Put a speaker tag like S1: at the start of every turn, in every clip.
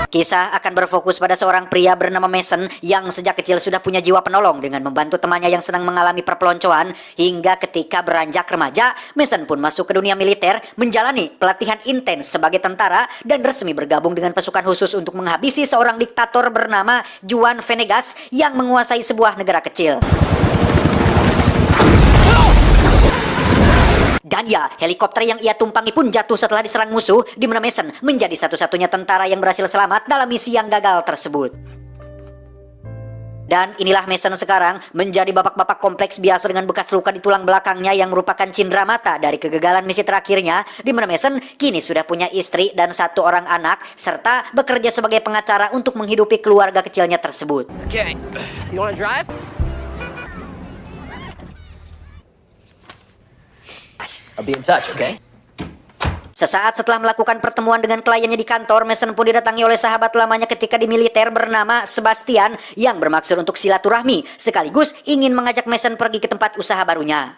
S1: Kisah akan berfokus pada seorang pria bernama Mason yang sejak kecil sudah punya jiwa penolong dengan membantu temannya yang sedang mengalami perpeloncoan, hingga ketika beranjak remaja, Mason pun masuk ke dunia militer, menjalani pelatihan intens sebagai tentara dan resmi bergabung dengan pasukan khusus untuk menghabisi seorang diktator bernama Juan Venegas yang menguasai sebuah negara kecil. Dan ya, helikopter yang ia tumpangi pun jatuh setelah diserang musuh, di mana Mason menjadi satu-satunya tentara yang berhasil selamat dalam misi yang gagal tersebut. Dan inilah Mason sekarang, menjadi bapak-bapak kompleks biasa dengan bekas luka di tulang belakangnya yang merupakan cindera mata dari kegagalan misi terakhirnya, di mana Mason kini sudah punya istri dan 1 orang anak, serta bekerja sebagai pengacara untuk menghidupi keluarga kecilnya tersebut.
S2: Okay, you wanna drive? I'll be in touch, okay?
S1: Sesaat setelah melakukan pertemuan dengan kliennya di kantor, Mason pun didatangi oleh sahabat lamanya ketika di militer bernama Sebastian yang bermaksud untuk silaturahmi, sekaligus ingin mengajak Mason pergi ke tempat usaha barunya.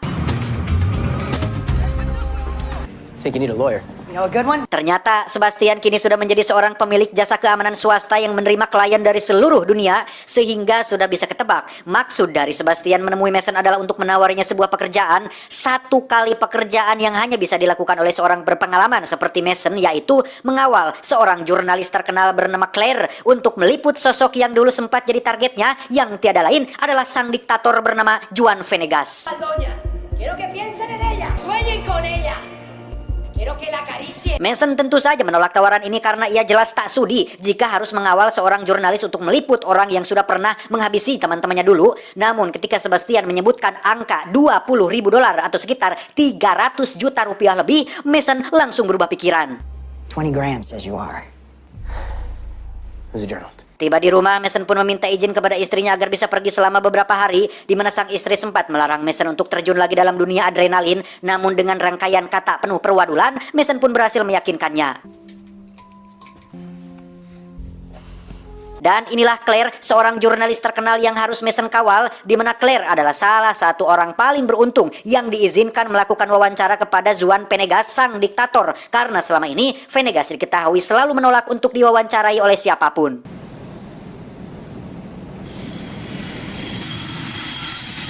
S2: Think you need a lawyer.
S3: You know a good one?
S1: Ternyata Sebastian kini sudah menjadi seorang pemilik jasa keamanan swasta yang menerima klien dari seluruh dunia, sehingga sudah bisa ketebak maksud dari Sebastian menemui Mason adalah untuk menawarinya sebuah pekerjaan, 1 kali pekerjaan yang hanya bisa dilakukan oleh seorang berpengalaman seperti Mason, yaitu mengawal seorang jurnalis terkenal bernama Claire untuk meliput sosok yang dulu sempat jadi targetnya, yang tiada lain adalah sang diktator bernama Juan Venegas.
S4: Quiero que piensen en ella, sueñen con ella. Quiero que la acaricien.
S1: Mason tentu saja menolak tawaran ini karena ia jelas tak sudi jika harus mengawal seorang jurnalis untuk meliput orang yang sudah pernah menghabisi teman-temannya dulu. Namun ketika Sebastian menyebutkan angka $20.000 atau sekitar 300 juta rupiah lebih, Mason langsung berubah pikiran.
S3: 20 grand says you are.
S2: Who's a journalist?
S1: Tiba di rumah, Mason pun meminta izin kepada istrinya agar bisa pergi selama beberapa hari, di mana sang istri sempat melarang Mason untuk terjun lagi dalam dunia adrenalin. Namun dengan rangkaian kata penuh perwadulan, Mason pun berhasil meyakinkannya. Dan inilah Claire, seorang jurnalis terkenal yang harus Mason kawal, di mana Claire adalah salah satu orang paling beruntung yang diizinkan melakukan wawancara kepada Juan Venegas, sang diktator, karena selama ini Venegas diketahui selalu menolak untuk diwawancarai oleh siapapun.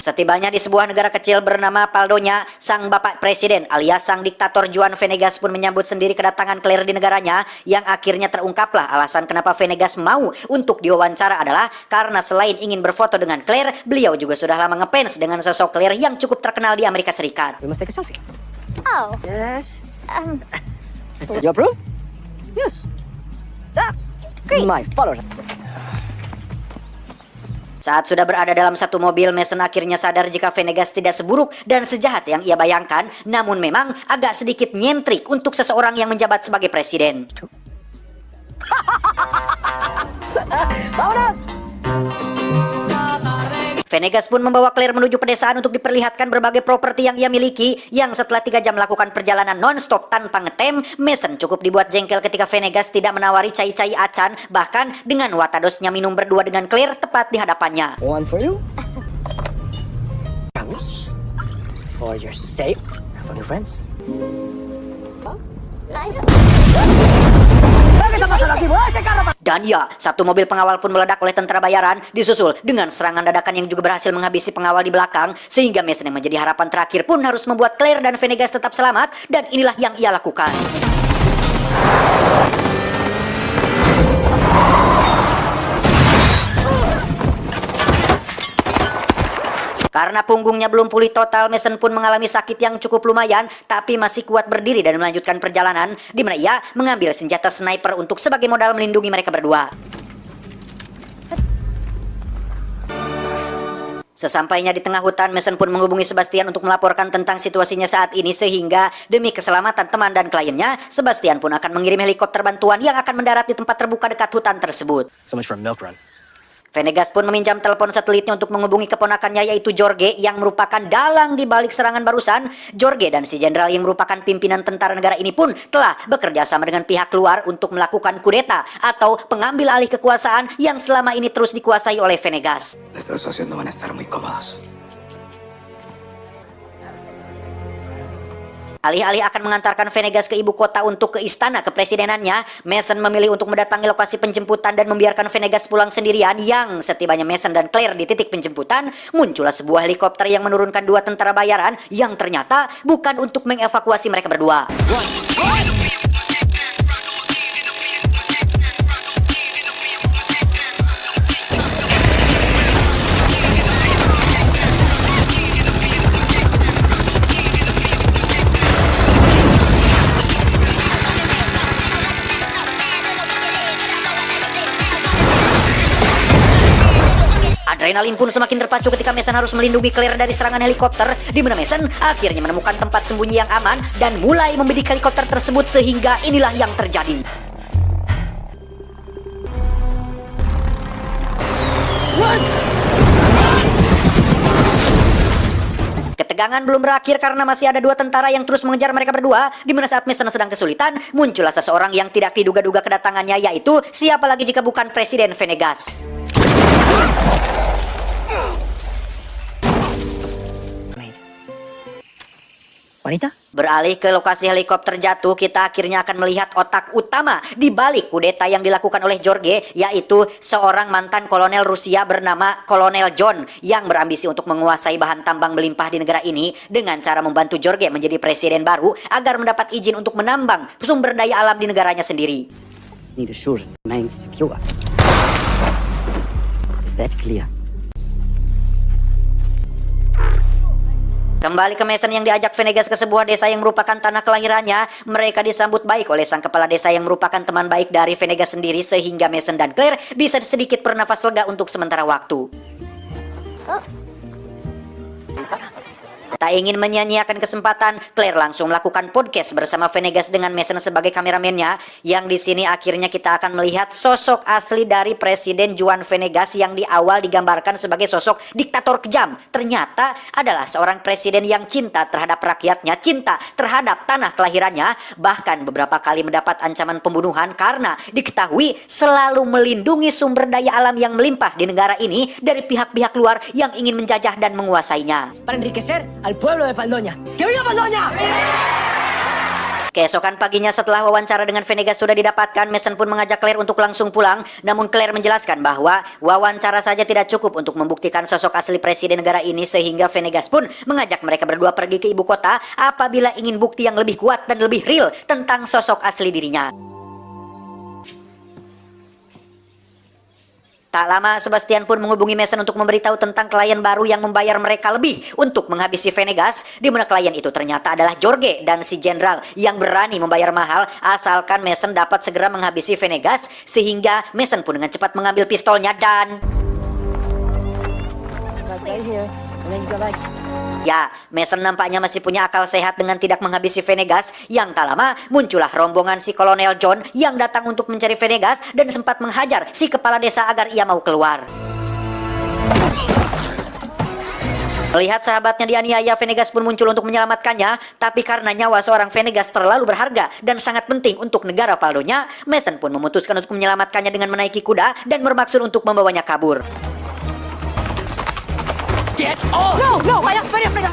S1: Setibanya di sebuah negara kecil bernama Paldonya, sang bapak presiden alias sang diktator Juan Venegas pun menyambut sendiri kedatangan Claire di negaranya, yang akhirnya terungkaplah alasan kenapa Venegas mau untuk diwawancara adalah karena selain ingin berfoto dengan Claire, beliau juga sudah lama ngefans dengan sosok Claire yang cukup terkenal di Amerika Serikat.
S2: We must take a selfie.
S5: Oh.
S2: Yes. You approve? Yes.
S5: Great.
S2: My followers.
S1: Saat sudah berada dalam satu mobil, Mason akhirnya sadar jika Venegas tidak seburuk dan sejahat yang ia bayangkan, namun memang agak sedikit nyentrik untuk seseorang yang menjabat sebagai presiden.
S2: Vámonos!
S1: Venegas pun membawa Claire menuju pedesaan untuk diperlihatkan berbagai properti yang ia miliki, yang setelah 3 jam melakukan perjalanan non-stop tanpa ngetem, Mason cukup dibuat jengkel ketika Venegas tidak menawari cai-cai acan, bahkan dengan watadosnya minum berdua dengan Claire tepat di hadapannya.
S2: One for you. For your sake. For your friends.
S5: Nice.
S1: Dan ya, satu mobil pengawal pun meledak oleh tentara bayaran, disusul dengan serangan dadakan yang juga berhasil menghabisi pengawal di belakang, sehingga Mason yang menjadi harapan terakhir pun harus membuat Claire dan Venegas tetap selamat, dan inilah yang ia lakukan. Karena punggungnya belum pulih total, Mason pun mengalami sakit yang cukup lumayan, tapi masih kuat berdiri dan melanjutkan perjalanan, di mana ia mengambil senjata sniper untuk sebagai modal melindungi mereka berdua. Sesampainya di tengah hutan, Mason pun menghubungi Sebastian untuk melaporkan tentang situasinya saat ini, sehingga demi keselamatan teman dan kliennya, Sebastian pun akan mengirim helikopter bantuan yang akan mendarat di tempat terbuka dekat hutan tersebut.
S2: So much for a milk run.
S1: Venegas pun meminjam telepon satelitnya untuk menghubungi keponakannya, yaitu Jorge, yang merupakan dalang di balik serangan barusan. Jorge dan si jenderal yang merupakan pimpinan tentara negara ini pun telah bekerja sama dengan pihak luar untuk melakukan kudeta atau pengambil alih kekuasaan yang selama ini terus dikuasai oleh Venegas.
S6: Nuestros socios no van a estar muy cómodos.
S1: Alih-alih akan mengantarkan Venegas ke ibu kota untuk ke istana kepresidenannya, Mason memilih untuk mendatangi lokasi penjemputan dan membiarkan Venegas pulang sendirian. Yang setibanya Mason dan Claire di titik penjemputan, muncullah sebuah helikopter yang menurunkan 2 tentara bayaran yang ternyata bukan untuk mengevakuasi mereka berdua. Adrenalin pun semakin terpacu ketika Mason harus melindungi Claire dari serangan helikopter, di mana Mason akhirnya menemukan tempat sembunyi yang aman dan mulai membidik helikopter tersebut, sehingga inilah yang terjadi. Ketegangan belum berakhir karena masih ada 2 tentara yang terus mengejar mereka berdua, di mana saat Mason sedang kesulitan, muncullah seseorang yang tidak diduga-duga kedatangannya, yaitu siapa lagi jika bukan Presiden Venegas.
S2: Juanita?
S1: Beralih ke lokasi helikopter jatuh, kita akhirnya akan melihat otak utama di balik kudeta yang dilakukan oleh George, yaitu seorang mantan kolonel Rusia bernama Kolonel John yang berambisi untuk menguasai bahan tambang melimpah di negara ini dengan cara membantu George menjadi presiden baru agar mendapat izin untuk menambang sumber daya alam di negaranya sendiri.
S6: Need assure remains secure. Is that clear?
S1: Kembali ke Mason yang diajak Venegas ke sebuah desa yang merupakan tanah kelahirannya. Mereka disambut baik oleh sang kepala desa yang merupakan teman baik dari Venegas sendiri, sehingga Mason dan Claire bisa sedikit bernafas lega untuk sementara waktu. Tak ingin menyia-nyiakan kesempatan, Claire langsung melakukan podcast bersama Venegas dengan Mason sebagai kameramennya. Yang di sini akhirnya kita akan melihat sosok asli dari Presiden Juan Venegas yang di awal digambarkan sebagai sosok diktator kejam. Ternyata adalah seorang presiden yang cinta terhadap rakyatnya, cinta terhadap tanah kelahirannya, bahkan beberapa kali mendapat ancaman pembunuhan karena diketahui selalu melindungi sumber daya alam yang melimpah di negara ini dari pihak-pihak luar yang ingin menjajah dan menguasainya.
S2: Para enriquecer al pueblo de Paldoña. ¡Que viva Paldoña!
S1: Keesokan paginya setelah wawancara dengan Venegas sudah didapatkan, Mason pun mengajak Claire untuk langsung pulang. Namun Claire menjelaskan bahwa wawancara saja tidak cukup untuk membuktikan sosok asli presiden negara ini, sehingga Venegas pun mengajak mereka berdua pergi ke ibu kota apabila ingin bukti yang lebih kuat dan lebih real tentang sosok asli dirinya. Tak lama, Sebastian pun menghubungi Mason untuk memberitahu tentang klien baru yang membayar mereka lebih untuk menghabisi Venegas, di mana klien itu ternyata adalah George dan si jenderal yang berani membayar mahal asalkan Mason dapat segera menghabisi Venegas, sehingga Mason pun dengan cepat mengambil pistolnya dan... Ya, Mason nampaknya masih punya akal sehat dengan tidak menghabisi Venegas. Yang tak lama, muncullah rombongan si Kolonel John yang datang untuk mencari Venegas dan sempat menghajar si kepala desa agar ia mau keluar. Melihat sahabatnya dianiaya, Venegas pun muncul untuk menyelamatkannya. Tapi karena nyawa seorang Venegas terlalu berharga dan sangat penting untuk negara Paldonya, Mason pun memutuskan untuk menyelamatkannya dengan menaiki kuda dan bermaksud untuk membawanya kabur.
S2: Get off! No, vaya, vaya.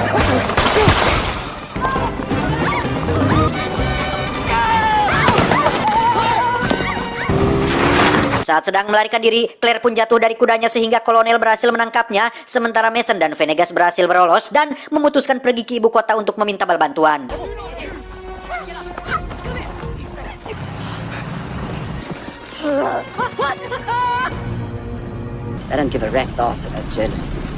S1: Saat sedang melarikan diri, Claire pun jatuh dari kudanya sehingga kolonel berhasil menangkapnya, sementara Mason dan Venegas berhasil berlolos dan memutuskan pergi ke ibu kota untuk meminta bantuan.
S6: They don't give a rat's ass about journalists.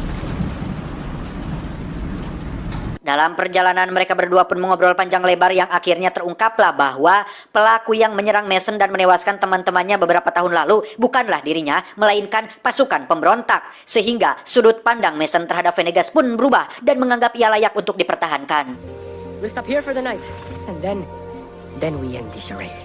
S1: Dalam perjalanan, mereka berdua pun mengobrol panjang lebar yang akhirnya terungkaplah bahwa pelaku yang menyerang Mason dan menewaskan teman-temannya beberapa tahun lalu bukanlah dirinya, melainkan pasukan pemberontak. Sehingga sudut pandang Mason terhadap Venegas pun berubah dan menganggap ia layak untuk dipertahankan.
S2: We'll stop here for the night, and then we end this charade.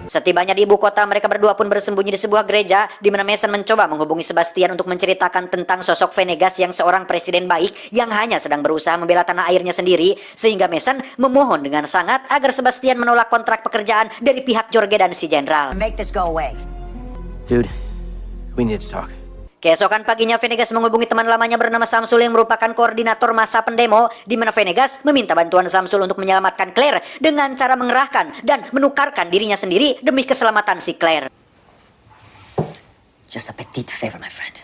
S1: Setibanya di ibu kota, mereka berdua pun bersembunyi di sebuah gereja, di mana Mason mencoba menghubungi Sebastian untuk menceritakan tentang sosok Venegas yang seorang presiden baik yang hanya sedang berusaha membela tanah airnya sendiri, sehingga Mason memohon dengan sangat agar Sebastian menolak kontrak pekerjaan dari pihak George dan si jenderal.
S3: Make this go away.
S7: Dude, we need to talk.
S1: Keesokan paginya Venegas menghubungi teman lamanya bernama Samsul yang merupakan koordinator massa pendemo, di mana Venegas meminta bantuan Samsul untuk menyelamatkan Claire dengan cara mengerahkan dan menukarkan dirinya sendiri demi keselamatan si Claire.
S2: Just a petite favor, my friend.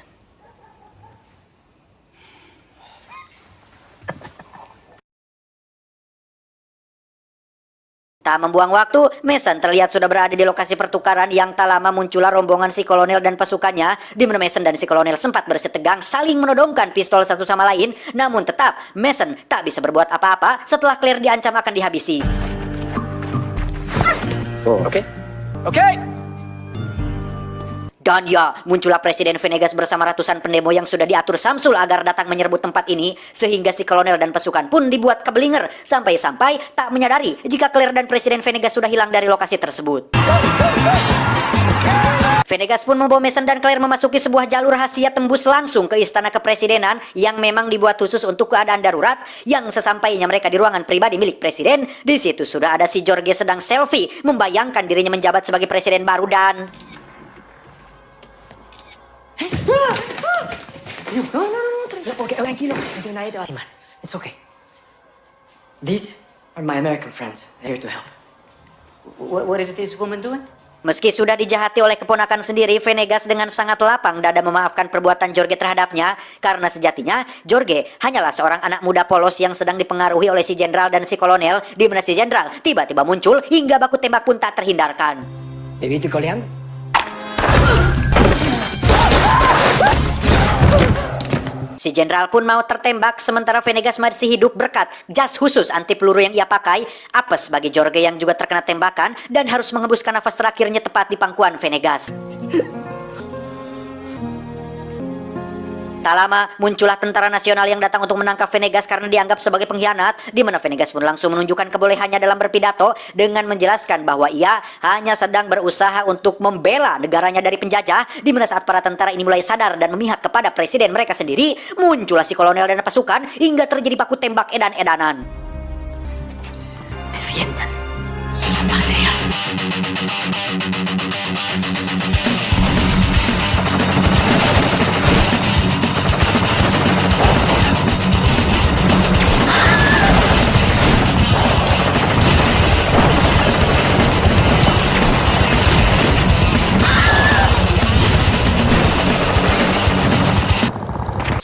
S1: Tak membuang waktu, Mason terlihat sudah berada di lokasi pertukaran yang tak lama muncullah rombongan si kolonel dan pasukannya, di mana Mason dan si kolonel sempat bersetegang saling menodongkan pistol satu sama lain, namun tetap Mason tak bisa berbuat apa-apa setelah Claire diancam akan dihabisi.
S2: Okay. Okay!
S1: Dan ya, muncullah Presiden Venegas bersama ratusan pendemo yang sudah diatur Samsul agar datang menyerbu tempat ini, sehingga si kolonel dan pasukan pun dibuat kebelinger, sampai-sampai tak menyadari jika Claire dan Presiden Venegas sudah hilang dari lokasi tersebut. Venegas pun membawa Mason dan Claire memasuki sebuah jalur rahasia tembus langsung ke istana kepresidenan yang memang dibuat khusus untuk keadaan darurat. Yang sesampainya mereka di ruangan pribadi milik presiden, di situ sudah ada si Jorge sedang selfie membayangkan dirinya menjabat sebagai presiden baru dan...
S2: Okay, tranquilo. Nadie te va a lastimar. It's okay. These are my American friends. They're here to help.
S6: What is this woman doing?
S1: Meski sudah dijahati oleh keponakan sendiri, Venegas dengan sangat lapang dada memaafkan perbuatan Jorge terhadapnya, karena sejatinya Jorge hanyalah seorang anak muda polos yang sedang dipengaruhi oleh si jenderal dan si kolonel, di mana si jenderal tiba-tiba muncul hingga baku tembak pun tak terhindarkan.
S2: ¿Te viste coleando?
S1: Si jenderal pun mau tertembak, sementara Venegas masih hidup berkat jas khusus anti peluru yang ia pakai. Apes bagi Jorge yang juga terkena tembakan dan harus mengembuskan nafas terakhirnya tepat di pangkuan Venegas. Tak lama, muncullah tentara nasional yang datang untuk menangkap Venegas karena dianggap sebagai pengkhianat, di mana Venegas pun langsung menunjukkan kebolehannya dalam berpidato dengan menjelaskan bahwa ia hanya sedang berusaha untuk membela negaranya dari penjajah, di mana saat para tentara ini mulai sadar dan memihak kepada presiden mereka sendiri, muncullah si kolonel dan pasukan hingga terjadi baku tembak edan-edanan.
S2: Defiendan su patria.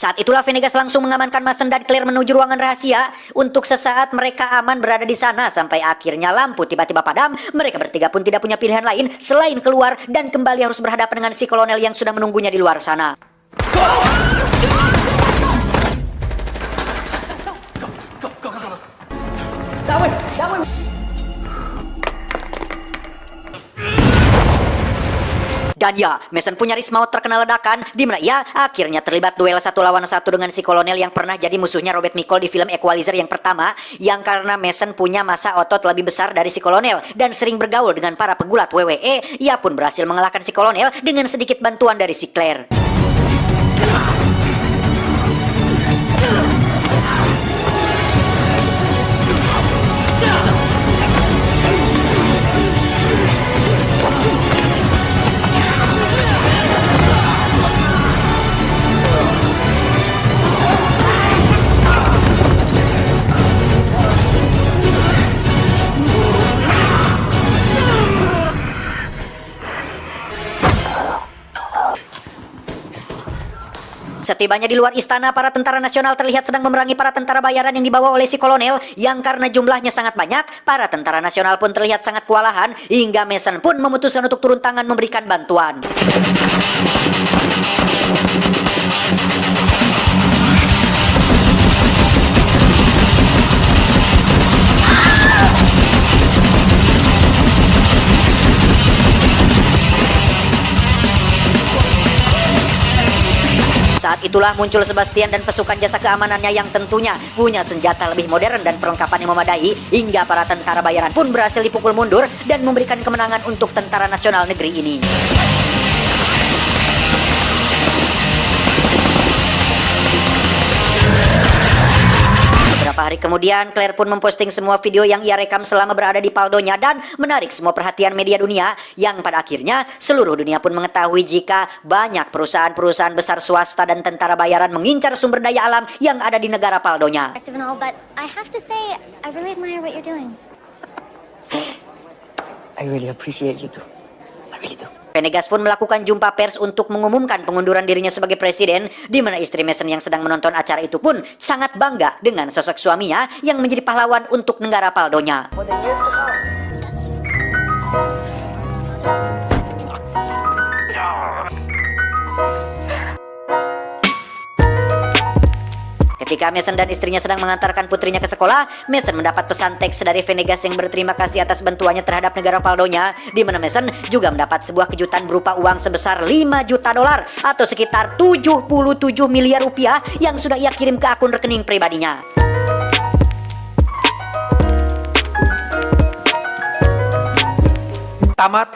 S1: Saat itulah Venegas langsung mengamankan Mason dan Claire menuju ruangan rahasia. Untuk sesaat mereka aman berada di sana sampai akhirnya lampu tiba-tiba padam. Mereka bertiga pun tidak punya pilihan lain selain keluar dan kembali harus berhadapan dengan si kolonel yang sudah menunggunya di luar sana. Dan ya, Mason pun nyaris mau terkena ledakan, di mana ia akhirnya terlibat duel 1 lawan 1 dengan si kolonel yang pernah jadi musuhnya Robert Michael di film Equalizer yang pertama, yang karena Mason punya massa otot lebih besar dari si kolonel dan sering bergaul dengan para pegulat WWE, ia pun berhasil mengalahkan si kolonel dengan sedikit bantuan dari si Claire. Setibanya di luar istana, para tentara nasional terlihat sedang memerangi para tentara bayaran yang dibawa oleh si kolonel, yang karena jumlahnya sangat banyak, para tentara nasional pun terlihat sangat kewalahan, hingga Mason pun memutuskan untuk turun tangan memberikan bantuan. Saat itulah muncul Sebastian dan pasukan jasa keamanannya yang tentunya punya senjata lebih modern dan perlengkapan yang memadai, hingga para tentara bayaran pun berhasil dipukul mundur dan memberikan kemenangan untuk tentara nasional negeri ini. Beberapa Beberapa hari kemudian, Claire pun memposting semua video yang ia rekam selama berada di Paldonya dan menarik semua perhatian media dunia, yang pada akhirnya seluruh dunia pun mengetahui jika banyak perusahaan-perusahaan besar swasta dan tentara bayaran mengincar sumber daya alam yang ada di negara Paldonya.
S5: Active and all, but I have to say, I really admire what you're doing.
S2: I really appreciate you too. I really do.
S1: Venegas pun melakukan jumpa pers untuk mengumumkan pengunduran dirinya sebagai presiden, di mana istri Mason yang sedang menonton acara itu pun sangat bangga dengan sosok suaminya yang menjadi pahlawan untuk negara Paldonya. Ketika Mason dan istrinya sedang mengantarkan putrinya ke sekolah, Mason mendapat pesan teks dari Venegas yang berterima kasih atas bantuannya terhadap negara Paldonya, di mana Mason juga mendapat sebuah kejutan berupa uang sebesar 5 juta dolar atau sekitar 77 miliar rupiah yang sudah ia kirim ke akun rekening pribadinya.
S7: Tamat